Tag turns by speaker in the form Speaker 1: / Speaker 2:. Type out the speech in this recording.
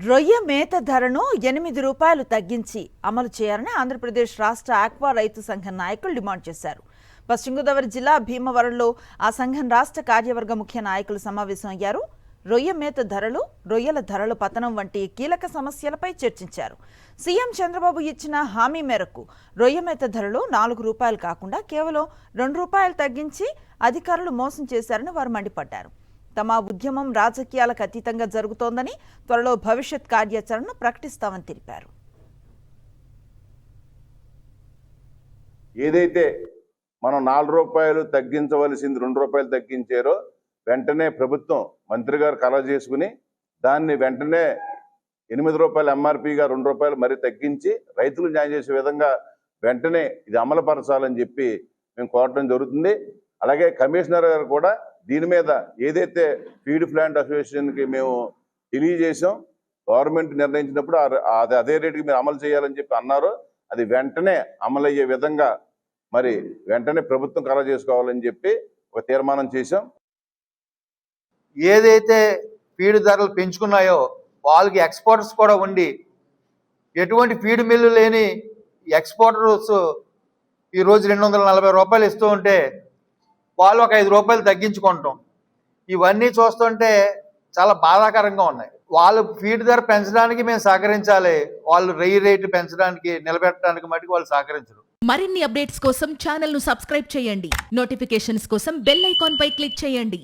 Speaker 1: రొయ్య మేత ధరను రూ. 8 తగ్గించి అమలు చేయాలని ఆంధ్రప్రదేశ్ రాష్ట్ర ఆక్వా రైతు సంఘం నాయకులు డిమాండ్ చేశారు. పశ్చిమ గోదావరి జిల్లా భీమవరంలో ఆ సంఘం రాష్ట్ర కార్యవర్గ ముఖ్య నాయకులు సమావేశం అయ్యారు. రొయ్య మేత ధరలు, రొయ్యల ధరల పతనం వంటి కీలక సమస్యలపై చర్చించారు. సీఎం చంద్రబాబు ఇచ్చిన హామీ మేరకు రొయ్య మేత ధరలు రూ. 4 కాకుండా కేవలం రూ. 2 తగ్గించి అధికారులు మోసం చేశారని వారు మండిపడ్డారు. తమ ఉద్యమం రాజకీయాలకు అతీతంగా జరుగుతోందని, త్వరలో భవిష్యత్ కార్యాచరణను ప్రకటిస్తామని తెలిపారు.
Speaker 2: ఏదైతే మనం రూ. 4 తగ్గించవలసింది రూ. 2 తగ్గించారో వెంటనే ప్రభుత్వం మంత్రి గారు కలవ చేసుకుని దాన్ని వెంటనే రూ. 8 ఎంఆర్పీగా రూ. 2 మరి తగ్గించి రైతులు న్యాయం చేసే విధంగా వెంటనే ఇది అమలుపరచాలని చెప్పి మేము కోరడం జరుగుతుంది. అలాగే కమిషనర్ గారు కూడా దీని మీద ఏదైతే ఫీడ్ ప్లాంట్ అసోసియేషన్కి మేము తెలియజేసాం, గవర్నమెంట్ నిర్ణయించినప్పుడు అదే రేటుకి మీరు అమలు చేయాలని చెప్పి అన్నారు. అది వెంటనే అమలు అయ్యే విధంగా మరి వెంటనే ప్రభుత్వం కలవ చేసుకోవాలని చెప్పి ఒక తీర్మానం చేశాం.
Speaker 3: ఏదైతే ఫీడ్ ధరలు పెంచుకున్నాయో వాళ్ళకి ఎక్స్పోర్టర్స్ కూడా ఉండి ఎటువంటి ఫీడ్ మిల్లు లేని ఎక్స్పోర్టర్స్ ఈరోజు రూ. 240 ఇస్తూ ఉంటే వాళ్ళు ఒక రూ. 5 తగ్గించుకుంటాం. ఇవన్నీ చూస్తుంటే చాలా బాధాకరంగా ఉన్నాయి. వాళ్ళు ఫీడ్ ధర పెంచడానికి మేము సహకరించాలి, వాళ్ళు రేటు పెంచడానికి నిలబెట్టడానికి మటుకు వాళ్ళు సహకరించరు.
Speaker 4: మరిన్ని అప్డేట్స్ కోసం ఛానల్ ను సబ్స్క్రైబ్ చేయండి. నోటిఫికేషన్స్ కోసం బెల్ ఐకాన్ పై క్లిక్ చేయండి.